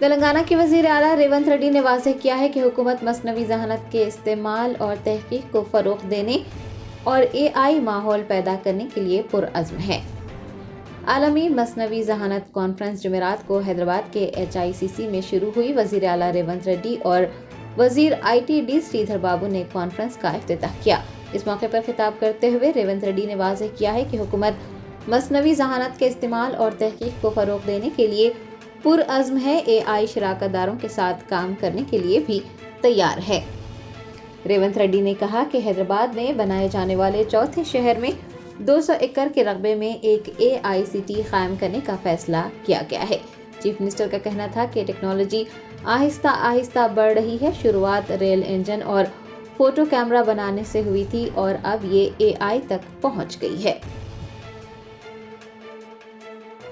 तेलंगाना के वज़ीर आला रेवंत रेड्डी ने वाज़ेह किया है कि हुकूमत मसनवी ज़हानत के इस्तेमाल और तहकीक को फ़रोग़ देने और AI माहौल पैदा करने के लिए पुरअज़्म है। आलमी मसनवी ज़हानत कॉन्फ्रेंस जुमेरात को हैदराबाद के HICC में शुरू हुई। वज़ीर आला रेवंत रेड्डी और वज़ीर IT डी श्रीधर बाबू ने कॉन्फ्रेंस का इफ्तिताह किया। इस मौके पर खिताब करते हुए रेवंत रेड्डी ने वाज़ेह किया है कि हुकूमत मसनवी ज़हानत के इस्तेमाल और तहकीक को फ़रोग़ देने के लिए पुरअज़्म है। AI शराकतदारों के साथ काम करने के लिए भी तैयार है। रेवंत रेड्डी ने कहा कि हैदराबाद में बनाए जाने वाले चौथे शहर में 200 एकड़ के रकबे में एक AICT कायम करने का फैसला किया गया है। चीफ मिनिस्टर का कहना था कि टेक्नोलॉजी आहिस्ता आहिस्ता बढ़ रही है। शुरुआत रेल इंजन और फोटो कैमरा बनाने से हुई थी और अब ये AI तक पहुंच गई है।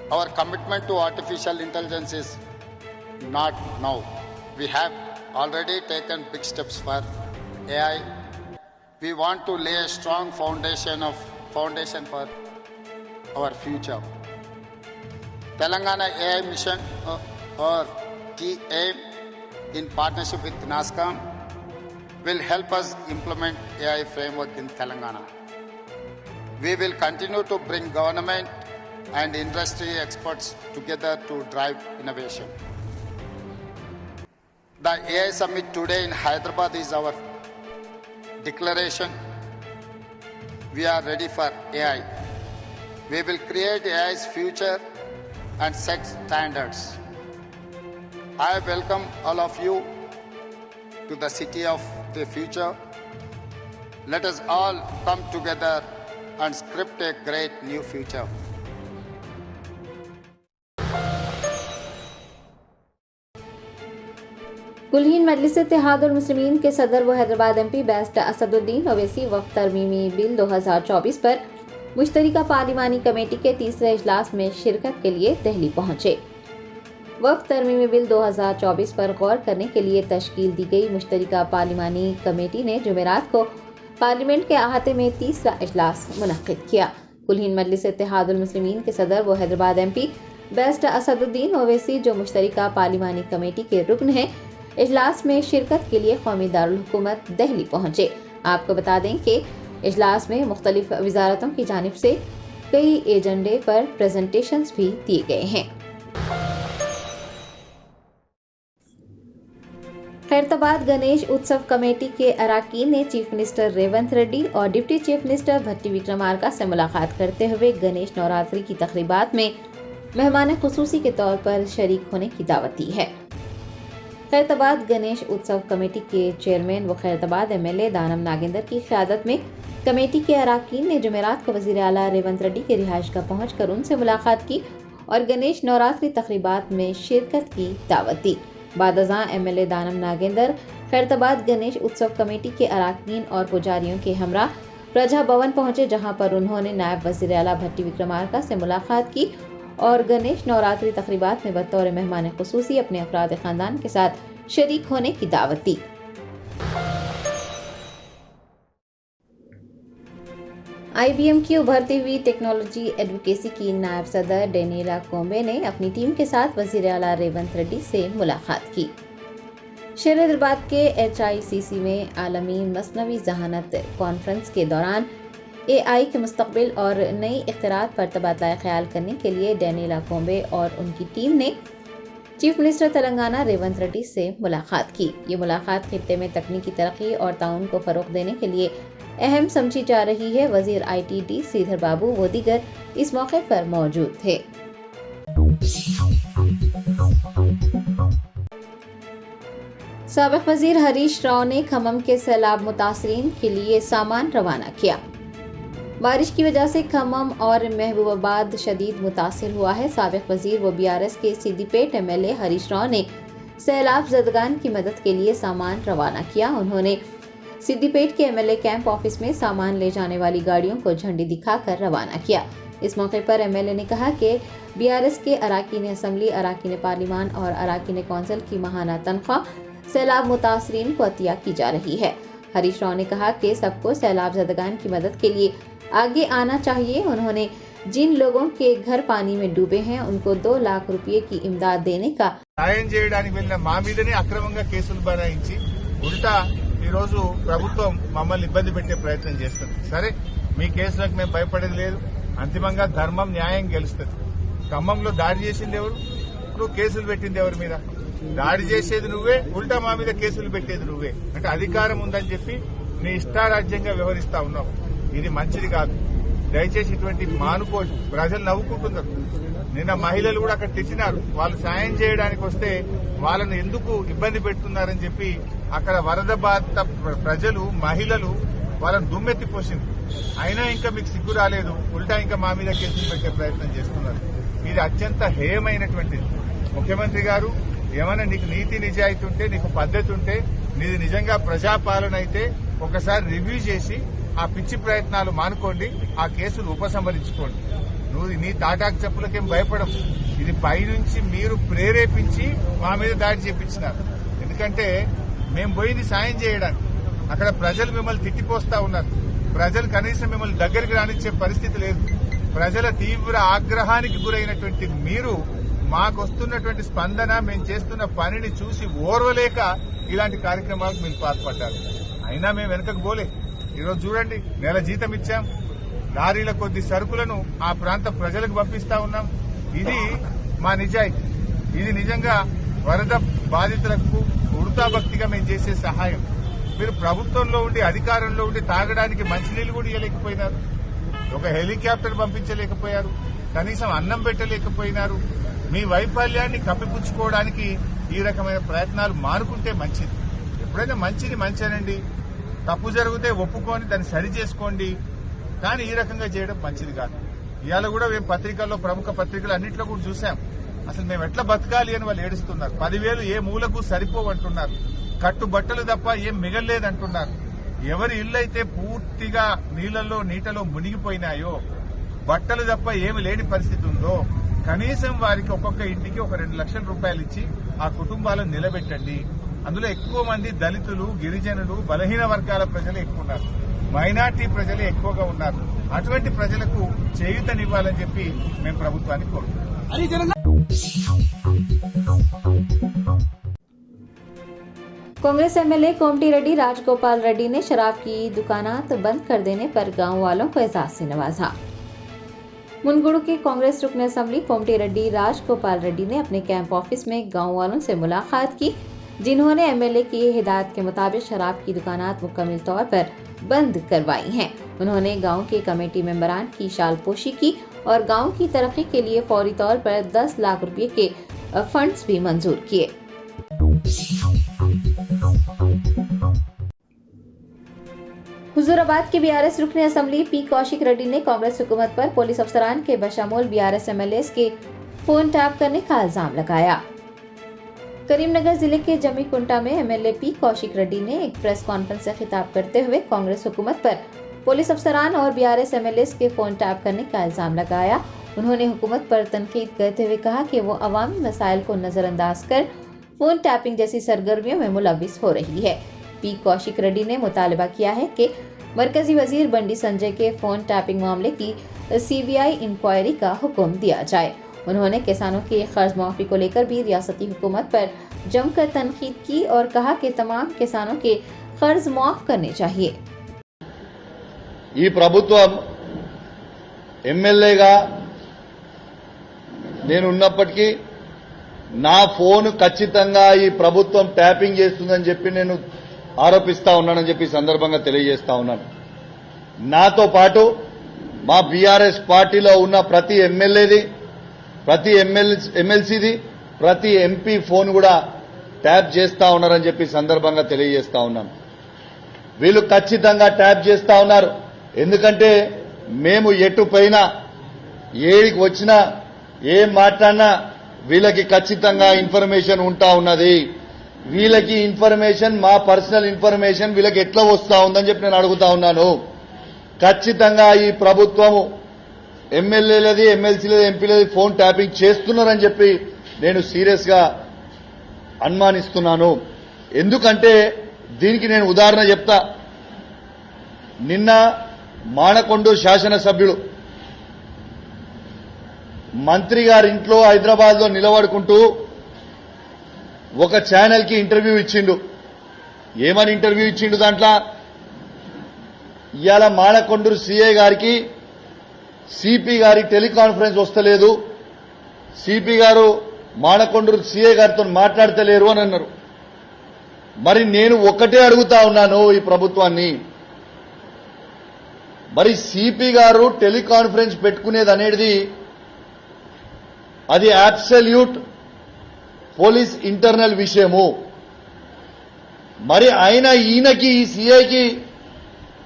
Our commitment to artificial intelligence is not now. We have already taken big steps for AI. We want to lay a strong foundation for our future. Telangana AI Mission or TAIM in partnership with NASSCOM will help us implement AI framework in Telangana. We will continue to bring government and industry experts together to drive innovation. The AI Summit today in Hyderabad is our declaration. We are ready for AI. We will create AI's future and set standards. I welcome all of you to the city of the future. Let us all come together and script a great new future. कुलहीन मजलिस इत्तेहादुल मुस्लिमीन के सदर व Hyderabad MP barrister Asaduddin Owaisi वफ़द तरमीमी bill 2024 पर मुश्तरका पार्लिमानी committee के तीसरे इजलास में शिरकत के लिए दिल्ली पहुंचे। वफ़द तरमीमी बिल 2024 पर गौर करने के लिए तश्कील दी गई मुश्तरका पार्लिमानी कमेटी ने जुमेरात को पार्लियामेंट के अहाते में तीसरा इजलास मुनक्किद किया। कुलहीन मजलिस इत्तेहादुल मुस्लिमीन के सदर व हैदराबाद MP बैरिस्टर असदुद्दीन ओवैसी, जो मुश्तरका पार्लिमानी कमेटी के रुकन हैं, इजलास में शिरकत के लिए कौमी दारुल हुकूमत दिल्ली पहुंचे। आपको बता दें कि इजलास में मुख्तलिफ वजारतों की जानिब से कई एजेंडे पर प्रेजेंटेशंस भी दिए गए हैं। खैरताबाद गणेश उत्सव कमेटी के अराकीन ने चीफ मिनिस्टर रेवंत रेड्डी और डिप्टी चीफ मिनिस्टर भट्टी विक्रमार्का से मुलाकात करते हुए गणेश नवरात्रि की तकरीबात में मेहमान खुसूसी के तौर पर शरीक होने की दावत दी है। खैरताबाद गणेश उत्सव कमेटी के चेयरमैन व खैरताबाद MLA दानम नागेंद्र की क़यादत में कमेटी के अराकीन ने जुमेरात को वज़ीर आला रेवंत रेड्डी के रिहाइश गाह पहुंचकर उनसे मुलाकात की और गणेश नवरात्रि तकरीबात में शिरकत की दावत दी। बादज़ां MLA दानम नागेंद्र खैरताबाद गणेश उत्सव कमेटी के अराकीन और पुजारियों के हमरा प्रजा भवन पहुंचे, जहां पर उन्होंने नायब वज़ीर आला भट्टी विक्रमार्का से मुलाकात की और गणेश नवरात्रि तकरीबात में बतौर मेहमान खुसूसी अपने अफराद ख़ानदान के साथ शरीक होने की दावत दी। IBM की उभरती हुई टेक्नोलॉजी एडवोकेसी की नायब सदर डेनिला कोम्बे ने अपनी टीम के साथ वज़ीर आला रेवंत रेड्डी से मुलाकात की। शेर हैदराबाद के HICC में आलमी मसनवी ज़हानत कॉन्फ्रेंस के दौरान AI के मुस्तक़बिल और नई इख्तिरात पर तबादला ख्याल करने के लिए डेनिला कोम्बे और उनकी टीम ने चीफ मिनिस्टर तेलंगाना रेवंत रेड्डी से मुलाकात की। ये मुलाकात खित्ते में तकनीकी तरक्की और ताउन को फ़रोग़ देने के लिए अहम समझी जा रही है। वज़ीर IT डी श्रीधर बाबू व दीगर इस मौके पर मौजूद थे। साबिक़ वज़ीर हरीश राव ने खम्मम के सैलाब मुतासरीन के लिए सामान रवाना किया। बारिश की वजह से खम्मम और महबूबाबाद शदीद मुतासिर हुआ है। साबिक़ वज़ीर व BRS के सिद्दीपेट MLA हरीश राव ने सैलाब ज़दगान की मदद के लिए सामान रवाना किया। उन्होंने सिद्दीपेट के MLA कैंप ऑफिस में सामान ले जाने वाली गाड़ियों को झंडी दिखाकर रवाना किया। इस मौके पर MLA ने कहा कि BRS के अराकीन असम्बली, अराकीन पार्लिमान और अराकीन कौंसिल की माहाना तनख्वाह सैलाब मुतासरीन को अतिया की जा रही है। हरीश राव ने कहा कि सबको सैलाब ज़दगान की मदद के लिए आगे आना चाहिए। उन्होंने जिन लोगों के घर पानी में डूबे हैं उनको 2 लाख रुपए की इमदाद देने का సాయం చేయడానికి వెళ్ళిన మా మీదనే అక్రమంగా కేసులు బనాయించి ఉల్టా ఈ రోజు ప్రభుత్వం మమ్మల్ని ఇబ్బంది పెట్టే ప్రయత్నం చేస్తుంది. సరే, మీ కేసులకు మేము భయపడేది లేదు. అంతిమంగా ధర్మం న్యాయం గెలుస్తుంది. ఖమ్మంలో దాడి చేసింది ఎవరు? నువ్వు కేసులు పెట్టింది ఎవరి మీద? దాడి చేసేది నువ్వే, ఉల్టా మా మీద కేసులు పెట్టేది నువ్వే. అంటే అధికారం ఉందని చెప్పి నీ ఇష్టారాజ్యంగా వ్యవహరిస్తా ఉన్నావు. ఇది మంచిది కాదు. దయచేసి ఇటువంటి మానుకోదు. ప్రజలు నవ్వుకుంటున్నారు. నిన్న మహిళలు కూడా అక్కడ తెచ్చినారు. వాళ్ళు సాయం చేయడానికి వస్తే వాళ్ళను ఎందుకు ఇబ్బంది పెడుతున్నారని చెప్పి అక్కడ వరద బాధిత ప్రజలు, మహిళలు వాళ్ళని దుమ్మెత్తిపోసింది. అయినా ఇంకా మీకు సిగ్గు రాలేదు. ఉల్టా ఇంకా మా మీద కేసులు పెట్టే ప్రయత్నం చేస్తున్నారు. ఇది అత్యంత హేయమైనటువంటిది. ముఖ్యమంత్రి గారు, ఏమైనా నీకు నీతి నిజాయితీ ఉంటే, నీకు పద్ధతి ఉంటే, నీది నిజంగా ప్రజాపాలన అయితే ఒకసారి రివ్యూ చేసి ఆ పిచ్చి ప్రయత్నాలు మానుకోండి, ఆ కేసులు ఉపసంహరించుకోండి. నువ్వు నీ తాటాకు చెప్పులకేం భయపడవు. ఇది పైనుంచి మీరు ప్రేరేపించి మా మీద దాడి చేపించినారు. ఎందుకంటే మేము పోయింది సాయం చేయడానికి. అక్కడ ప్రజలు మిమ్మల్ని తిట్టిపోస్తా ఉన్నారు. ప్రజలు కనీసం మిమ్మల్ని దగ్గరికి రానిచ్చే పరిస్థితి లేదు. ప్రజల తీవ్ర ఆగ్రహానికి గురైనటువంటి మీరు మాకు వస్తున్నటువంటి స్పందన, మేము చేస్తున్న పనిని చూసి ఓర్వలేక ఇలాంటి కార్యక్రమాలకు మీరు పాల్పడ్డారు. అయినా మేము వెనకకు పోలే. ఈరోజు చూడండి, నెల జీతం ఇచ్చాం. లారీల కొద్ది సరుకులను ఆ ప్రాంత ప్రజలకు పంపిస్తా ఉన్నాం. ఇది మా నిజాయితీ. ఇది నిజంగా వరద బాధితులకు ఉడతాభక్తిగా మేము చేసే సహాయం. మీరు ప్రభుత్వంలో ఉండి, అధికారంలో ఉండి తాగడానికి మంచినీళ్లు కూడా ఇవ్వలేకపోయినారు. ఒక హెలికాప్టర్ పంపించలేకపోయారు. కనీసం అన్నం పెట్టలేకపోయినారు. మీ వైఫల్యాన్ని కప్పిపుచ్చుకోవడానికి ఈ రకమైన ప్రయత్నాలు మానుకుంటే మంచిది. ఎప్పుడైనా మంచిది మంచేనండి. తప్పు జరిగితే ఒప్పుకొని దాన్ని సరి చేసుకోండి. కానీ ఈ రకంగా చేయడం మంచిది కాదు. ఇవాళ కూడా మేము పత్రికల్లో, ప్రముఖ పత్రికలు అన్నింటిలో కూడా చూసాం. అసలు మేము ఎట్లా బతకాలి అని వాళ్ళు ఏడుస్తున్నారు. 10,000 ఏ మూలకు సరిపోవంటున్నారు. కట్టుబట్టలు తప్ప ఏం మిగల్లేదంటున్నారు. ఎవరి ఇల్లు అయితే పూర్తిగా నీటలో మునిగిపోయినాయో, బట్టలు తప్ప ఏమి లేని పరిస్థితి ఉందో, కనీసం వారికి ఒక్కొక్క ఇంటికి ఒక 2 లక్షల రూపాయలు ఇచ్చి ఆ కుటుంబాలను నిలబెట్టండి. అందులో ఎక్కువ మంది దళితులు, గిరిజనులు, బలహీన వర్గాల ప్రజలు ఎక్కువ ఉన్నారు. మైనార్టీ ప్రజలే ఎక్కువగా ఉన్నారు. అటువంటి ప్రజలకు చేయూతనివ్వాలని చెప్పి మేము ప్రభుత్వాన్ని కోరుతున్నాం. कांग्रेस एमएलए कोमटी रेड्डी राजगोपाल रेड्डी ने शराब की दुकानात बंद कर देने पर गांव वालों को एजाज से नवाजा। मुनगुड़ के कांग्रेस रुकन असेंबली कोमटी रेड्डी राजगोपाल रेड्डी ने अपने कैंप ऑफिस में गांव वालों से मुलाकात की, जिन्होंने एमएलए की हिदायत के मुताबिक शराब की दुकानात मुकम्मल तौर पर बंद करवाई हैं। उन्होंने गांव के कमेटी मेंबरान की शालपोशी की और गांव की तरक्की के लिए फौरी तौर पर 10 लाख रुपए के फंड्स भी मंजूर किए। हुजूराबाद के बीआरएस रुकन असेंबली पी कौशिक रेड्डी ने कांग्रेस हुकूमत पर पुलिस अफसरान के बशमूल बीआरएस एमएलएस के फोन टैप करने का इल्जाम लगाया। करीमनगर जिले के जमीकुंटा में एमएलए पी कौशिक रेड्डी ने एक प्रेस कॉन्फ्रेंस से खिताब करते हुए कांग्रेस हुकूमत पर पुलिस अफसरान और बीआरएस एमएलएस के फोन टैप करने का इल्जाम लगाया। उन्होंने हुकूमत पर तनकीद करते हुए कहा कि वो अवामी मसाइल को नजरअंदाज कर फोन टैपिंग जैसी सरगर्मियों में मुलविस हो रही है। पी कौशिक रेड्डी ने मुतालबा किया है कि मरकजी वजीर बंडी संजय के फोन टैपिंग मामले की सीबीआई इंक्वायरी का हुक्म दिया जाए। उन्होंने किसानों के कर्ज माफी को लेकर भी रियासती हुकूमत पर जमकर तनकीद की और कहा कि तमाम किसानों के कर्ज माफ करने चाहिए। ఈ ప్రభుత్వం ఎమ్మెల్యేగా నేను ఉన్నప్పటికీ నా ఫోన్ ఖచ్చితంగా ఈ ప్రభుత్వం ట్యాపింగ్ చేస్తుందని చెప్పి నేను ఆరోపిస్తా ఉన్నానని చెప్పి సందర్భంగా తెలియజేస్తా ఉన్నాను. నాతో పాటు మా బీఆర్ఎస్ పార్టీలో ఉన్న ప్రతి ఎమ్మెల్యేది, ప్రతి ఎమ్మెల్సీది, ప్రతి ఎంపీ ఫోన్ కూడా ట్యాప్ చేస్తా ఉన్నారని చెప్పి సందర్భంగా తెలియజేస్తా ఉన్నాను. వీళ్ళు ఖచ్చితంగా ట్యాప్ చేస్తా ఉన్నారు. ఎందుకంటే మేము ఎటు పైన ఏడికి వచ్చినా ఏం మాట్లాడినా వీళ్ళకి ఖచ్చితంగా ఇన్ఫర్మేషన్ ఉంటా ఉన్నది. వీళ్ళకి ఇన్ఫర్మేషన్, మా పర్సనల్ ఇన్ఫర్మేషన్ వీళ్ళకి ఎట్లా వస్తా ఉందని చెప్పి నేను అడుగుతా ఉన్నాను. ఖచ్చితంగా ఈ ప్రభుత్వము ఎమ్మెల్యేలది, ఎమ్మెల్సీలది, ఎంపీలది ఫోన్ ట్యాపింగ్ చేస్తున్నారని చెప్పి నేను సీరియస్ గా అనుమానిస్తున్నాను. ఎందుకంటే దీనికి నేను ఉదాహరణ చెప్తా. నిన్న మానకొండ శాసనసభ్యులు మంత్రి గారి ఇంట్లో హైదరాబాద్ లో నిలబడుకుంటూ ఒక ఛానల్ కి ఇంటర్వ్యూ ఇచ్చిండు. ఏమని ఇంటర్వ్యూ ఇచ్చిండు? దాంట్లో ఇవాళ మానకొండూరు సీఐ గారికి సిపి గారి టెలికాన్ఫరెన్స్ వస్తలేదు, సిపి గారు మానకొండూరు సీఐ గారితో మాట్లాడతలేరు అని అన్నారు. మరి నేను ఒక్కటే అడుగుతా ఉన్నాను ఈ ప్రభుత్వాన్ని, మరి సిపి గారు టెలికాన్ఫరెన్స్ పెట్టుకునేది అనేది అది అబ్సల్యూట్ పోలీస్ ఇంటర్నల్ విషయము. మరి ఆయన ఈయనకి ఈ సీఐకి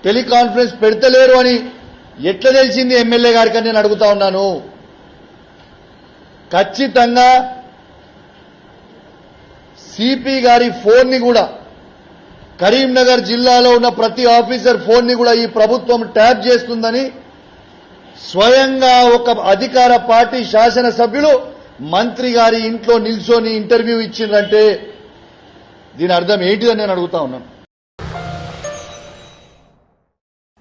టెలికాన్ఫరెన్స్ పెడతలేరు అని ఎట్లా తెలిసింది ఎమ్మెల్యే గారికి అని నేను అడుగుతా ఉన్నాను. ఖచ్చితంగా సిపి గారి ఫోన్ ని కూడా, కరీంనగర్ జిల్లాలో ఉన్న ప్రతి ఆఫీసర్ ఫోన్ ని కూడా ఈ ప్రభుత్వం ట్యాప్ చేస్తుందని స్వయంగా ఒక అధికార పార్టీ శాసనసభ్యులు మంత్రి గారి ఇంట్లో నిల్చొని ఇంటర్వ్యూ ఇచ్చిందంటే దీని అర్థం ఏంటిదని నేను అడుగుతా ఉన్నాను.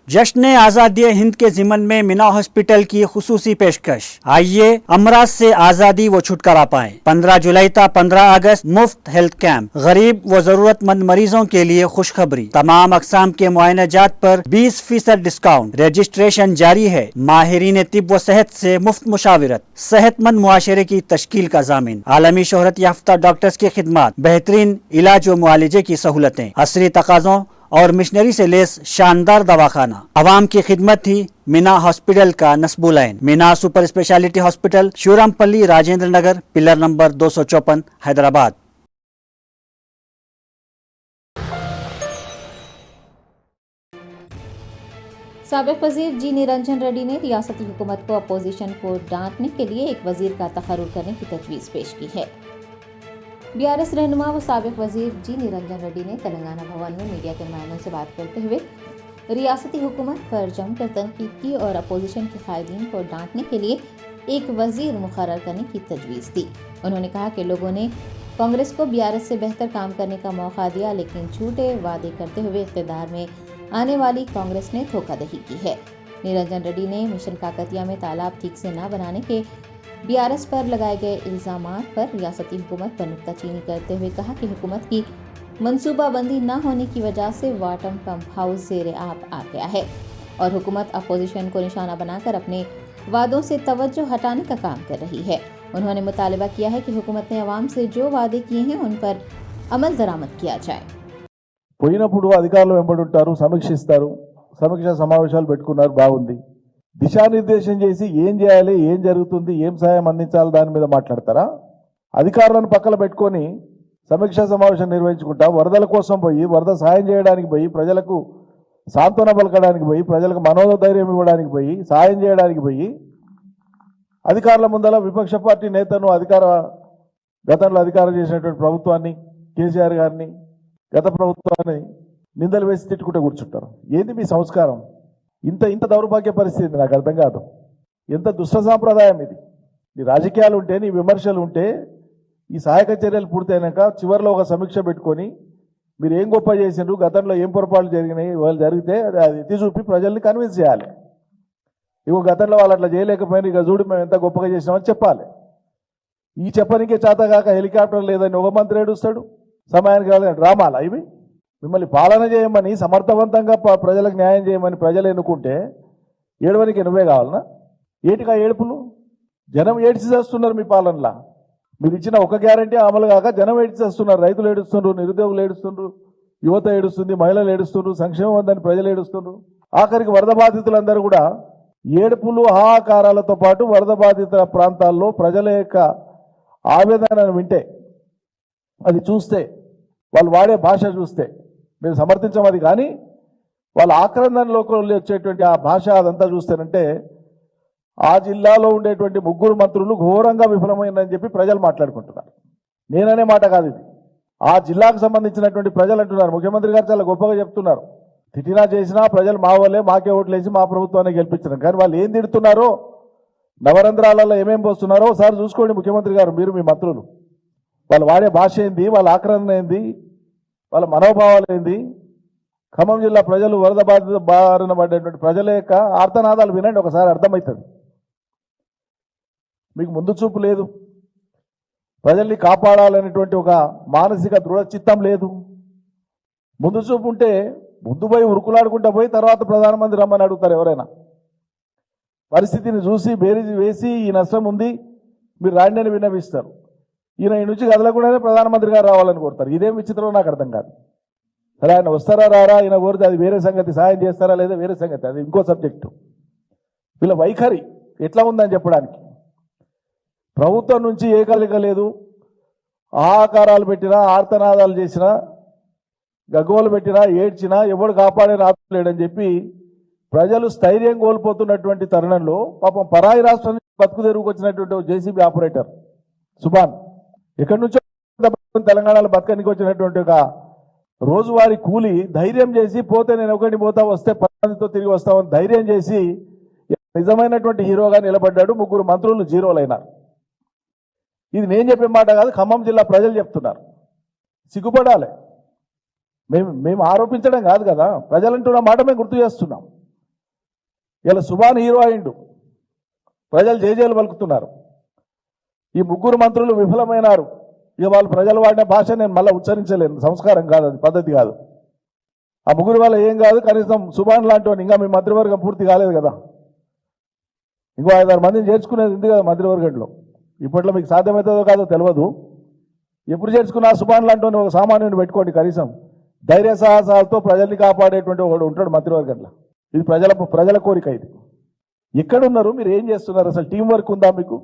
जश्न आजादी हिंद के जिमन में मीना हॉस्पिटल की खुसूसी पेशकश। आइए अमराज से आजादी व छुटकारा पाएं। 15 जुलाई तक 15 अगस्त मुफ्त हेल्थ कैंप। गरीब व जरूरतमंद मरीजों के लिए खुशखबरी। तमाम अकसाम के मुआयनाजात पर 20% डिस्काउंट। रजिस्ट्रेशन जारी है। माहिरीन तिब व सेहत से मुफ्त मुशावरत। सेहतमंद मुआशरे की तश्कील का जामिन। आलमी शोहरत याफ्ता डॉक्टर्स की खिदमत। बेहतरीन इलाज व मुआलजे की सहूलतें। असरी तकाजों और मिशनरी से लेस शानदार दवाखाना। अवाम की खिदमत थी मीना हॉस्पिटल का नस्बुलैन। Meena super speciality hospital, Shivarampally, Rajendra Nagar, pillar number 254, Hyderabad. साबिक वजीर जी निरंजन रेड्डी ने रियासती हुकूमत को अपोजिशन को डांटने के लिए एक वजीर का तकर्रुर करने की तजवीज़ पेश की है। बीआरएस रहनुमा व साबिक वजीर जी निरंजन रेड्डी ने तेलंगाना भवन में मीडिया के नुमाइंदों से बात करते हुए रियासती हुकूमत पर जमकर तनकीद की और अपोजिशन के कायदीन को डांटने के लिए एक वजीर मुकर्रर करने की तजवीज़ दी। उन्होंने कहा कि लोगों ने कांग्रेस को बीआरएस से बेहतर काम करने का मौका दिया, लेकिन झूठे वादे करते हुए इख्तिदार में आने वाली कांग्रेस ने धोखाधड़ी की है। निरंजन रेड्डी ने मिशन काकतिया में तालाब ठीक से न बनाने के बीआरएस पर लगाए गए इल्जामात पर रियासती हुकूमत पर नुक्ताचीनी करते हुए कहा कि हुकूमत की मनसूबाबंदी न होने की वजह से वाटम पंप हाउस ज़ेरे आब आ गया है और हुकूमत अपोजिशन को निशाना बनाकर अपने वादों से तवज्जो हटाने का काम कर रही है। उन्होंने मुतालबा किया है कि हुकूमत ने अवाम से जो वादे किए हैं उन पर अमल दरामद किया जाए। పోయినప్పుడు అధికారులు వెంబడుంటారు, సమీక్షిస్తారు, సమీక్ష సమావేశాలు పెట్టుకున్నారు, బాగుంది. దిశానిర్దేశం చేసి ఏం చేయాలి, ఏం జరుగుతుంది, ఏం సాయం అందించాలి దాని మీద మాట్లాడతారా? అధికారులను పక్కన పెట్టుకొని సమీక్షా సమావేశం నిర్వహించుకుంటా వరదల కోసం పోయి, వరద సాయం చేయడానికి పోయి, ప్రజలకు సాంత్వన పలకడానికి పోయి, ప్రజలకు మనోధైర్యం ఇవ్వడానికి పోయి, సాయం చేయడానికి పోయి, అధికారుల ముందల విపక్ష పార్టీ నేతను గతంలో అధికారం చేసినటువంటి ప్రభుత్వాన్ని, కేసీఆర్ గారిని, గత ప్రభుత్వాన్ని నిందలు వేసి తిట్టుకుంటూ కూర్చుంటారు. ఏంది మీ సంస్కారం? ఇంత దౌర్భాగ్య పరిస్థితి నాకు అర్థం కాదు. ఎంత దుష్ట సాంప్రదాయం ఇది. నీ రాజకీయాలు ఉంటే, నీ విమర్శలు ఉంటే, ఈ సహాయక చర్యలు పూర్తయినాక చివరిలో ఒక సమీక్ష పెట్టుకొని మీరు ఏం గొప్ప చేసిండ్రు, గతంలో ఏం పొరపాట్లు జరిగినాయి, వాళ్ళు జరిగితే అది ఎత్తి చూపి ప్రజల్ని కన్విన్స్ చేయాలి. ఇగో గతంలో వాళ్ళు అట్లా చేయలేకపోయినా ఇక చూడు మేము ఎంత గొప్పగా చేసినామని చెప్పాలి. ఈ చెప్పనికే చేతగాక హెలికాప్టర్ లేదని ఒక మంత్రి ఏడుస్తాడు, సమయానికి కాదని డ్రామాలా ఇవి? మిమ్మల్ని పాలన చేయమని, సమర్థవంతంగా ప్రజలకు న్యాయం చేయమని ప్రజలు ఎన్నుకుంటే ఏడవనికి నువ్వే కావాలనా? ఏటికా ఏడుపులు? జనం ఏడ్చి చేస్తున్నారు మీ పాలనలా. మీరు ఇచ్చిన ఒక గ్యారంటీ అమలు కాక జనం ఏడ్చి చేస్తున్నారు. రైతులు ఏడుస్తుండ్రు, నిరుద్యోగులు ఏడుస్తుండ్రు, యువత ఏడుస్తుంది, మహిళలు ఏడుస్తుండ్రు, సంక్షేమం ఉందని ప్రజలు ఏడుస్తుండ్రు. ఆఖరికి వరద బాధితులందరూ కూడా ఏడుపులు, హాహాకారాలతో పాటు వరద బాధిత ప్రాంతాల్లో ప్రజల యొక్క ఆవేదనను వింటే, అది చూస్తే, వాళ్ళు వాడే భాష చూస్తే మేము సమర్థించమది, కానీ వాళ్ళ ఆక్రందనలోకి వచ్చేటువంటి ఆ భాష అదంతా చూస్తేనంటే ఆ జిల్లాలో ఉండేటువంటి 3 మంత్రులు ఘోరంగా విఫలమైందని చెప్పి ప్రజలు మాట్లాడుకుంటున్నారు. నేననే మాట కాదు ఇది, ఆ జిల్లాకు సంబంధించినటువంటి ప్రజలు అంటున్నారు. ముఖ్యమంత్రి గారు చాలా గొప్పగా చెప్తున్నారు, తిట్టినా చేసినా ప్రజలు మా వాళ్ళే, మాకే ఓట్లేసి మా ప్రభుత్వాన్ని గెలిపించినారు. కానీ వాళ్ళు ఏం తిడుతున్నారో, నవరంధ్రాలలో ఏమేం పోస్తున్నారో ఒకసారి చూసుకోండి ముఖ్యమంత్రి గారు, మీరు మీ మంత్రులు. వాళ్ళు వాడే భాష ఏంది, వాళ్ళ ఆక్రమణ ఏంది, వాళ్ళ మనోభావాలు ఏంది. ఖమ్మం జిల్లా ప్రజలు వరద బారిన పడేటువంటి ప్రజల యొక్క ఆర్తనాదాలు వినండి, ఒకసారి అర్థమవుతుంది. మీకు ముందు చూపు లేదు, ప్రజల్ని కాపాడాలనేటువంటి ఒక మానసిక దృఢచిత్తం లేదు. ముందు చూపు ఉంటే ముందు పోయి ఉరుకులాడుకుంటా పోయి తర్వాత ప్రధానమంత్రి రమ్మని అడుగుతారు ఎవరైనా. పరిస్థితిని చూసి బేరీజు వేసి ఈ నష్టం ఉంది మీరు రాండి అని విన్నవిస్తారు. ఈయన ఈ నుంచి కదలకుండానే ప్రధానమంత్రి గారు రావాలని కోరుతారు. ఇదేం విచిత్రం నాకు అర్థం కాదు. సరే ఆయన వస్తారా రారా, ఆయన కోరితే అది వేరే సంగతి, సాయం చేస్తారా లేదా వేరే సంగతి, అది ఇంకో సబ్జెక్టు. వీళ్ళ వైఖరి ఎట్లా ఉందని చెప్పడానికి. ప్రభుత్వం నుంచి ఏ కదలిక లేదు, ఆహాకారాలు పెట్టినా ఆర్తనాదాలు చేసినా గగ్గోలు పెట్టినా ఏడ్చినా ఎవడు కాపాడే రాత్రం లేడని చెప్పి ప్రజలు స్థైర్యం కోల్పోతున్నటువంటి తరుణంలో పాపం పరాయి రాష్ట్రం నుంచి బతుకు తెరువుకు వచ్చినటువంటి జేసీబీ ఆపరేటర్ సుభాన్ ఎక్కడి నుంచో తెలంగాణలో బతకనికి వచ్చినటువంటి ఒక రోజువారీ కూలి ధైర్యం చేసి పోతే నేను ఒకటి పోతా వస్తే 10 మందితో తిరిగి వస్తామని ధైర్యం చేసి నిజమైనటువంటి హీరోగా నిలబడ్డాడు. 3 మంత్రులు జీరోలైనారు. ఇది నేను చెప్పే మాట కాదు, ఖమ్మం జిల్లా ప్రజలు చెప్తున్నారు. సిగ్గుపడాలి. మేము ఆరోపించడం కాదు కదా, ప్రజలంటున్న మాట మేము గుర్తు చేస్తున్నాం. ఇలా సుభాన్ హీరో అయిండు, ప్రజలు జేజేలు పలుకుతున్నారు. ఈ 3 మంత్రులు విఫలమైనారు. ఇక వాళ్ళు ప్రజలు వాడిన భాష నేను మళ్ళీ ఉచ్చరించలేను, సంస్కారం కాదు, అది పద్ధతి కాదు. ఆ 3 వల్ల ఏం కాదు, కనీసం సుభాన్ లాంటి వాడిని, ఇంకా మీ మంత్రివర్గం పూర్తి కాలేదు కదా, ఇంకో 5-6 మందిని చేర్చుకునేది ఉంది కదా మంత్రివర్గంలో. ఇప్పట్లో మీకు సాధ్యమవుతుందో కాదో తెలియదు. ఎప్పుడు చేర్చుకున్నా సుభాన్ లాంటి ఒక సామాన్యుని పెట్టుకోండి, కనీసం ధైర్య సాహసాలతో ప్రజల్ని కాపాడేటువంటి ఒకడు ఉంటాడు మంత్రివర్గంలో. ఇది ప్రజల కోరిక. ఇది ఎక్కడున్నారు, మీరు ఏం చేస్తున్నారు, అసలు టీం వర్క్ ఉందా మీకు?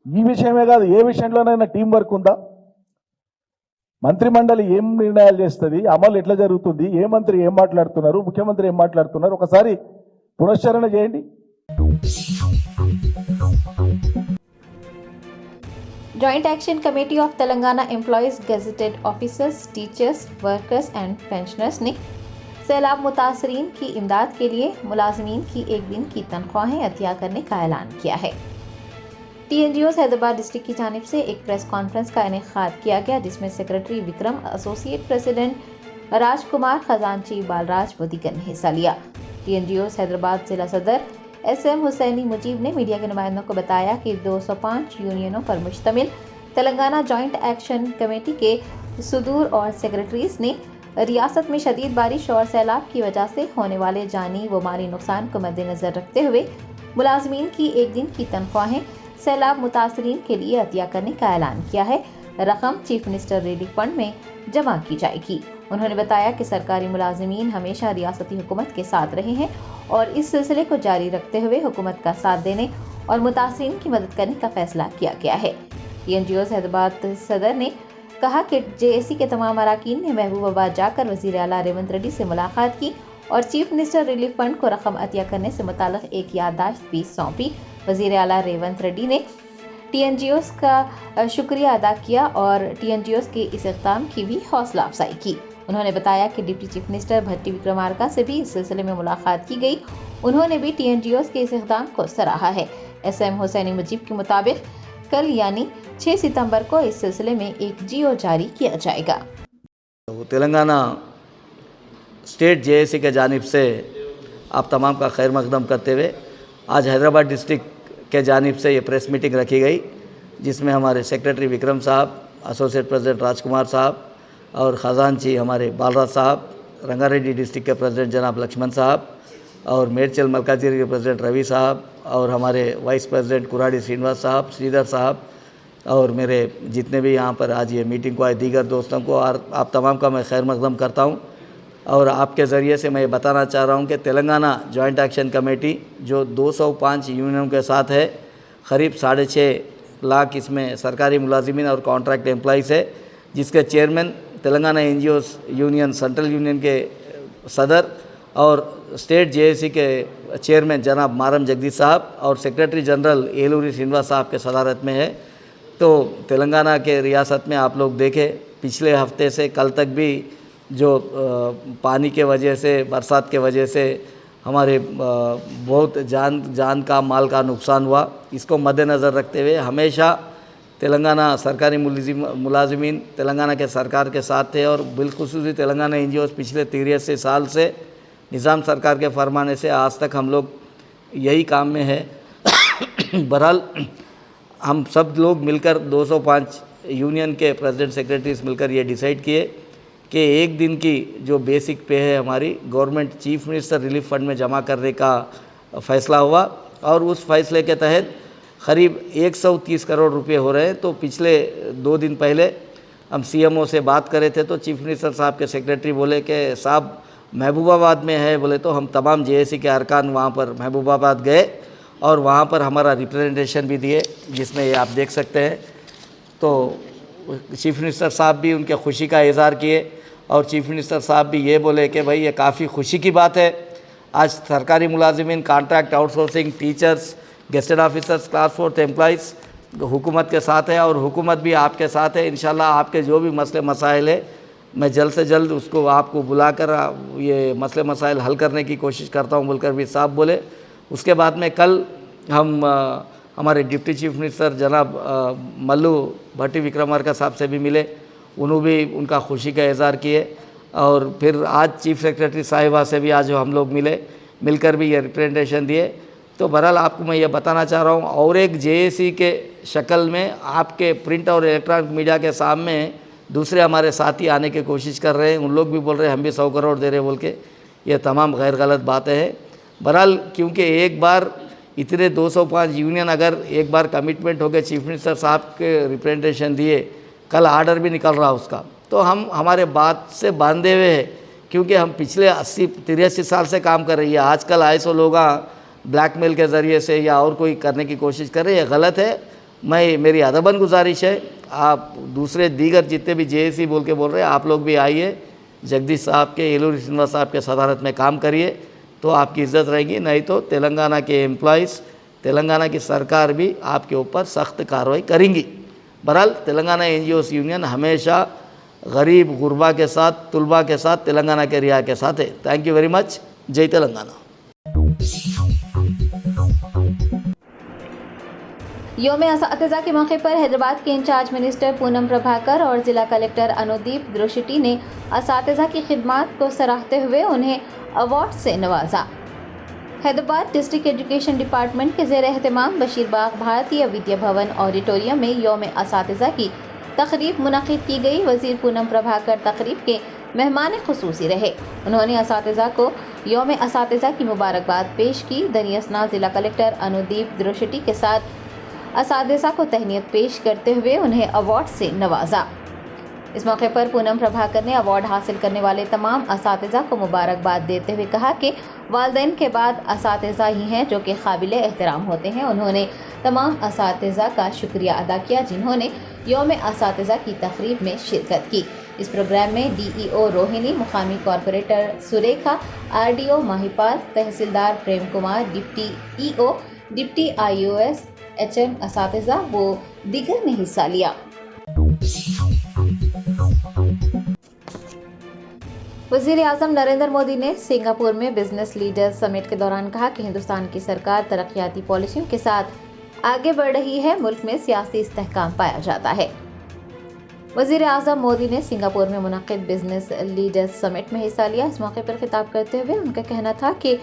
ఈ విషయమే కాదు, ఏ విషయంలోనైనా టీం వర్క్ ఉందా? మంత్రి మండలి ఏం నిర్ణయాలు చేస్తుంది, అమలు ఎట్లా జరుగుతుంది, ఏ మంత్రి ఏం మాట్లాడుతున్నారు, ముఖ్యమంత్రి ఏం మాట్లాడుతున్నారు, ఒకసారి పునశ్చరణ చేయండి. Joint Action Committee of Telangana Employees, Gazetted Officers, Teachers, Workers and Pensioners ने सैलाब मुतासरीन की इमदाद के लिए मुलाजमीन की 1 दिन की तनख्वाहें अतिया करने का ऐलान किया है। TNGOs हैदराबाद डिस्ट्रिक्ट की जानिब से एक प्रेस कॉन्फ्रेंस का इनेकाद किया गया, जिसमें सेक्रेटरी विक्रम, एसोसिएट प्रेसिडेंट राजकुमार, खजांची बालराज व दीगर ने हिस्सा लिया। TNGOs हैदराबाद जिला सदर SM हुसैनी मुजीब ने मीडिया के नुमाइंदों को बताया कि 205 यूनियनों पर मुश्तमिल तेलंगाना जॉइंट एक्शन कमेटी के सुदूर और सेक्रेटरीज ने रियासत में शदीद बारिश और सैलाब की वजह से होने वाले जानी व माली नुकसान को मद्देनजर रखते हुए मुलाजमीन की 1 दिन की तनख्वाहें सैलाब मुतासरीन के लिए अतिया करने का ऐलान किया है। रकम चीफ मिनिस्टर रिलीफ फंड में जमा की जाएगी। उन्होंने बताया कि सरकारी मुलाजमीन हमेशा रियासती हुकूमत के साथ रहे हैं और इस सिलसिले को जारी रखते हुए हुकूमत का साथ देने और मुतासरीन की मदद करने का फैसला किया गया है। TNGOs हैदराबाद सदर ने कहा कि JAC के तमाम अरकान ने महबूबाबाद जाकर वज़ीर आला रेवंत रेड्डी से मुलाकात की और चीफ मिनिस्टर रिलीफ फंड को रकम अतिया करने से मुताल्लिक़ एक याददाश्त भी सौंपी। वज़ीर आला रेवंत रेड्डी ने TNGOs का शुक्रिया अदा किया और TNGOs के इस इक़दाम की भी हौसला अफजाई की। उन्होंने बताया कि डिप्टी चीफ मिनिस्टर भट्टी विक्रमार्का से भी इस सिलसिले में मुलाकात की गई। उन्होंने भी TNGOs के इस इक़दाम को सराहा है। SM हुसैनी मुजीब के मुताबिक कल यानी 6 सितंबर को इस सिलसिले में एक GO जारी किया जाएगा। तेलंगाना स्टेट JAC के जानिब से आप तमाम का खैर मकदम करते हुए आज हैदराबाद डिस्ट्रिक्ट के जानिब से ये प्रेस मीटिंग रखी गई, जिसमें हमारे सेक्रेटरी विक्रम साहब, एसोसिएट प्रेसिडेंट राजकुमार साहब और ख़जांची हमारे बालराज साहब, रंगारेड्डी डिस्ट्रिक्ट के प्रेसिडेंट जनाब लक्ष्मण साहब और मेडचल मलकाजीरी के प्रेसिडेंट रवि साहब और हमारे वाइस प्रेसिडेंट कुराड़ी श्रीनिवास साहब, श्रीधर साहब और मेरे जितने भी यहाँ पर आज ये मीटिंग को आए दीगर दोस्तों को और आप तमाम का मैं खैर मकदम करता हूँ। और आपके ज़रिए से मैं ये बताना चाह रहा हूँ कि तेलंगाना जॉइंट एक्शन कमेटी जो 205 यूनियनों के साथ है, करीब 6.5 लाख इसमें सरकारी मुलाजिमीन और कॉन्ट्रैक्ट एम्प्लॉइज़ है, जिसके chairman Telangana NGOs union central union के सदर और स्टेट JAC के चेयरमैन जनाब मारम जगदीश साहब और सेक्रेटरी जनरल एलूरी श्रीनिवास साहब के सदारत में है। तो तेलंगाना के रियासत में आप लोग देखें, पिछले हफ्ते से कल तक भी जो पानी के वजह से, बरसात के वजह से हमारे बहुत जान का माल का नुकसान हुआ। इसको मद्देनज़र रखते हुए हमेशा तेलंगाना सरकारी मुलाजिमीन तेलंगाना के सरकार के साथ थे और बिलखुसूसी तेलंगाना NGOs पिछले 83 साल से निज़ाम सरकार के फरमाने से आज तक हम लोग यही काम में है बहरहाल हम सब लोग मिलकर 205 यूनियन के प्रेसिडेंट सेक्रेटरीज मिलकर ये डिसाइड किए कि एक दिन की जो बेसिक पे है हमारी government chief minister relief fund में जमा करने का फैसला हुआ और उस फैसले के तहत करीब 130 करोड़ रुपए हो रहे हैं। तो पिछले 2 दिन पहले हम सीएमओ से बात करे थे तो चीफ मिनिस्टर साहब के सेक्रेटरी बोले कि साहब महबूबाबाद में है, बोले तो हम तमाम जेएसी के अरकान वहाँ पर महबूबाबाद गए और वहाँ पर हमारा रिप्रेजेंटेशन भी दिए, जिसमें ये आप देख सकते हैं। तो चीफ मिनिस्टर साहब भी उनके खुशी का इज़हार किए और चीफ मिनिस्टर साहब भी ये बोले कि भाई ये काफ़ी खुशी की बात है, आज सरकारी मुलाजिमीन, contract outsourcing, teachers, gazetted officers, class 4 employees हुकूमत के साथ है और हुकूमत भी आपके साथ है। इंशाल्लाह आपके जो भी मसले मसाइल है मैं जल्द से जल्द उसको आपको बुलाकर ये मसले मसाइल हल करने की कोशिश करता हूँ बोलकर भी साहब बोले। उसके बाद में कल हम हमारे डिप्टी चीफ मिनिस्टर जनाब मल्लू भट्टी विक्रमार्का साहब से भी मिले, उन्होंने भी उनका खुशी का इज़हार किए और फिर आज चीफ सेक्रेटरी साहिबा से भी आज हम लोग मिलकर भी ये रिप्रेजेंटेशन दिए। तो बहरहाल आपको मैं ये बताना चाह रहा हूँ और एक जेएसी के शक्ल में आपके प्रिंट और इलेक्ट्रॉनिक मीडिया के सामने दूसरे हमारे साथी आने की कोशिश कर रहे हैं, उन लोग भी बोल रहे हैं हम भी 100 करोड़ दे रहे बोल के, ये तमाम गैर गलत बातें हैं। बहरहाल क्योंकि एक बार इतने 205 यूनियन अगर एक बार कमिटमेंट हो गए, चीफ मिनिस्टर साहब के रिप्रेजेंटेशन दिए, कल आर्डर भी निकल रहा उसका, तो हम हमारे बात से बांधे हुए हैं क्योंकि हम पिछले 83 साल से काम कर रही है। आजकल आईएसओ लोग ब्लैकमेल के ज़रिए से या और कोई करने की कोशिश कर रहे हैं, गलत है। मेरी अदबन गुजारिश है आप दूसरे दीगर जितने भी जेएसी बोल रहे हैं आप लोग भी आइए, जगदीश साहब के, येलूरी श्रीनिवास साहब के सदारत में काम करिए तो आपकी इज़्ज़त रहेगी, नहीं तो तेलंगाना के एम्प्लॉइज़, तेलंगाना की सरकार भी आपके ऊपर सख्त कार्रवाई करेंगी। बहरहाल तेलंगाना एनजीओस यूनियन हमेशा गरीब गुरबा के साथ, तुलबा के साथ, तेलंगाना के रिया के साथ है। Thank you very much. जय तेलंगाना। योम-ए-असातिज़ा के मौके पर हैदराबाद के इंचार्ज मिनिस्टर पूनम प्रभाकर और जिला कलेक्टर अनुदीप द्रोशिटी ने असातिज़ा की खिदमात को सराहते हुए उन्हें अवार्ड से नवाजा। हैदराबाद डिस्ट्रिक्ट एजुकेशन डिपार्टमेंट के ज़ेर एहतमाम बशीरबाग भारतीय विद्या भवन ऑडिटोरियम में योम-ए-असातिज़ा की तकरीब मुनक़िद की गई। वज़ीर पूनम प्रभाकर तकरीब के मेहमान ख़ुसूसी रहे। उन्होंने असातिज़ा को योम-ए-असातिज़ा की मुबारकबाद पेश की। दरियासना जिला कलेक्टर अनुदीप द्रोशिटी के साथ असातिज़ा को तहनीत पेश करते हुए उन्हें अवार्ड से नवाजा। इस मौके पर पूनम प्रभाकर ने अवार्ड हासिल करने वाले तमाम असातिज़ा को मुबारकबाद देते हुए कहा कि वालिदैन के बाद असातिज़ा ही हैं जो कि काबिले एहतराम होते हैं। उन्होंने तमाम असातिज़ा का शुक्रिया अदा किया जिन्होंने योम-ए-असातिज़ा की तकरीब में शिरकत की। इस प्रोग्राम में डीईओ रोहिणी, मुकामी corporator Surekha, RDO Mahipal, tahsildar Prem Kumar, deputy EO, deputy IOS, HM असातिज़ा व दीगर ने हिस्सा लिया। वज़ीर आज़म नरेंद्र मोदी ने सिंगापुर में बिजनेस लीडर्स समिट के दौरान कहा कि हिंदुस्तान की सरकार तरक्याती पॉलिसियों के साथ आगे बढ़ रही है, मुल्क में सियासी इस्तेहकाम पाया जाता है। वज़ीर आज़म मोदी ने सिंगापुर में मुनक़िद बिजनेस लीडर्स समिट में हिस्सा लिया। इस मौके पर खिताब करते हुए उनका कहना था कि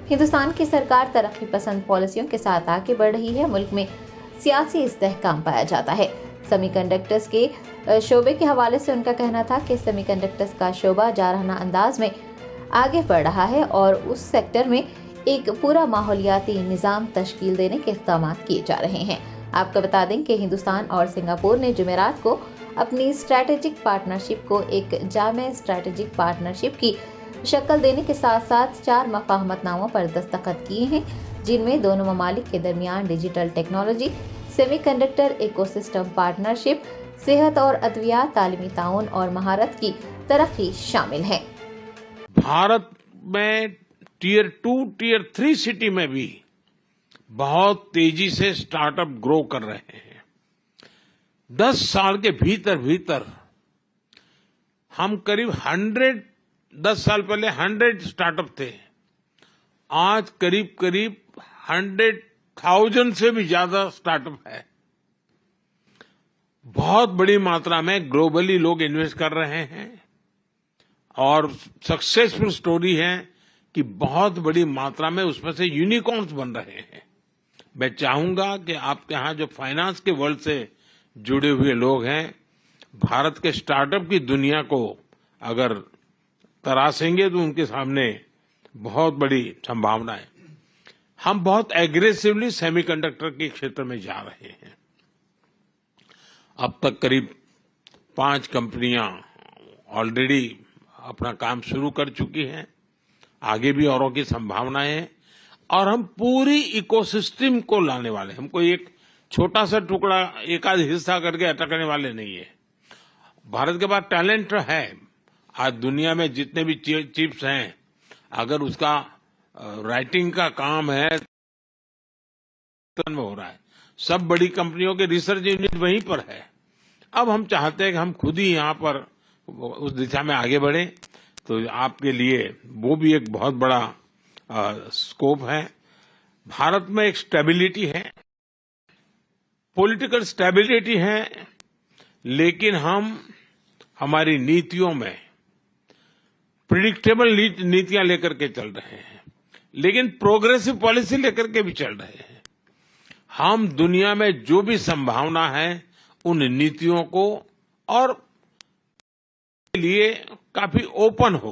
हिंदुस्तान की सरकार तरक्की पसंद पॉलिसियों के साथ आगे बढ़ रही है, मुल्क में सियासी इस्तेहकाम पाया जाता है। सेमीकंडक्टर्स के शोबे के हवाले से उनका कहना था कि सेमीकंडक्टर्स का शोबा जारहाना अंदाज में आगे बढ़ रहा है और उस सेक्टर में एक पूरा माहौलियाती निज़ाम तश्कील देने के इक़दाम किए जा रहे हैं। आपको बता दें कि हिंदुस्तान और सिंगापुर ने जुमेरात को अपनी स्ट्रैटेजिक पार्टनरशिप को एक जामे स्ट्रैटेजिक पार्टनरशिप की शक्ल देने के साथ साथ 4 मफाहमतनामों पर दस्तखत किए हैं, जिनमें दोनों ममालिक के दरमियान digital technology, semiconductor ecosystem partnership, सेहत और अद्वियात, तालीमी ताउन और महारत की तरक्की शामिल है। भारत में टियर 2, टियर 3 सिटी में भी बहुत तेजी से स्टार्टअप ग्रो कर रहे हैं। 10 साल के भीतर हम करीब 10 साल पहले 100 स्टार्टअप थे, आज करीब 100,000 से भी ज्यादा स्टार्टअप है। बहुत बड़ी मात्रा में ग्लोबली लोग इन्वेस्ट कर रहे हैं और सक्सेसफुल स्टोरी है कि बहुत बड़ी मात्रा में उसमें से यूनिकॉर्न्स बन रहे हैं। मैं चाहूंगा कि आपके यहाँ जो फाइनेंस के वर्ल्ड से जुड़े हुए लोग हैं, भारत के स्टार्टअप की दुनिया को अगर तराशेंगे तो उनके सामने बहुत बड़ी संभावना है। हम बहुत एग्रेसिवली सेमीकंडक्टर के क्षेत्र में जा रहे हैं। अब तक करीब 5 कंपनियां ऑलरेडी अपना काम शुरू कर चुकी हैं, आगे भी औरों की संभावनाएं हैं और हम पूरी इकोसिस्टम को लाने वाले हैं। हम कोई एक छोटा सा टुकड़ा एक आध हिस्सा करके अटकने वाले नहीं है। भारत के पास टैलेंट है। आज दुनिया में जितने भी चिप्स हैं, अगर उसका राइटिंग का काम है में हो रहा है, सब बड़ी कंपनियों के रिसर्च यूनिट वहीं पर है। अब हम चाहते हैं कि हम खुद ही यहाँ पर उस दिशा में आगे बढ़े, तो आपके लिए वो भी एक बहुत बड़ा स्कोप है। भारत में एक स्टेबिलिटी है, पॉलिटिकल स्टेबिलिटी है, लेकिन हम हमारी नीतियों में प्रिडिक्टेबल नीतियां लेकर के चल रहे हैं, लेकिन प्रोग्रेसिव पॉलिसी लेकर के भी चल रहे हैं। हम दुनिया में जो भी संभावना है उन नीतियों को और के लिए काफी ओपन हो,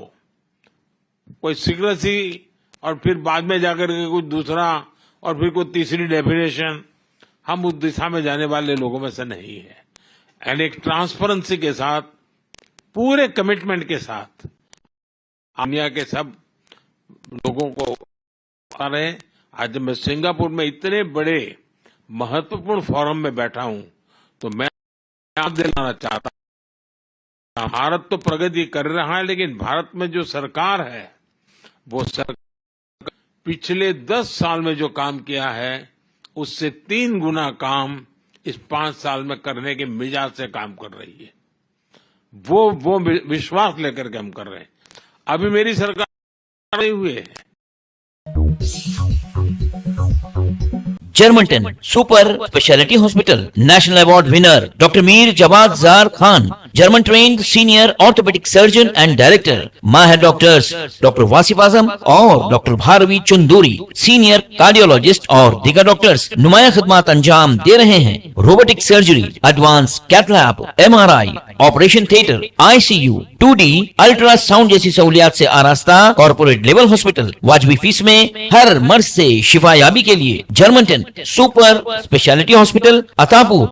कोई सीक्रेसी और फिर बाद में जाकर के कुछ दूसरा और फिर कोई तीसरी डेफिनेशन, हम उस दिशा में जाने वाले लोगों में से नहीं है। एंड एक ट्रांसपेरेंसी के साथ, पूरे कमिटमेंट के साथ दुनिया के सब लोगों को आ रहे हैं। आज मैं सिंगापुर में इतने बड़े महत्वपूर्ण फोरम में बैठा हूं, तो मैं याद दिलाना चाहता हूं, भारत तो प्रगति कर रहा है, लेकिन भारत में जो सरकार है वो सरकार पिछले 10 साल में जो काम किया है उससे 3 गुना काम इस 5 साल में करने के मिजाज से काम कर रही है। वो विश्वास लेकर के हम कर रहे हैं। अभी मेरी सरकार नहीं हुए है। Germanten super speciality hospital national award winner doctor Mir Jawad Zar Khan, German trained senior orthopaedic surgeon and director, माहिर डॉक्टर्स डॉक्टर वासिफ आजम और doctor Bharavi Chanduri, senior cardiologist और दीगर डॉक्टर्स नुमाया खिदमत अंजाम दे रहे हैं। Robotic surgery, advance cath lab, MRI, operation theatre, ICU, 2D ultrasound जैसी सहूलियात से आरास्ता कॉर्पोरेट लेवल हॉस्पिटल। वाजबी फीस में हर मर्ज से शिफायाबी के लिए Germanton super speciality hospital, Attapur.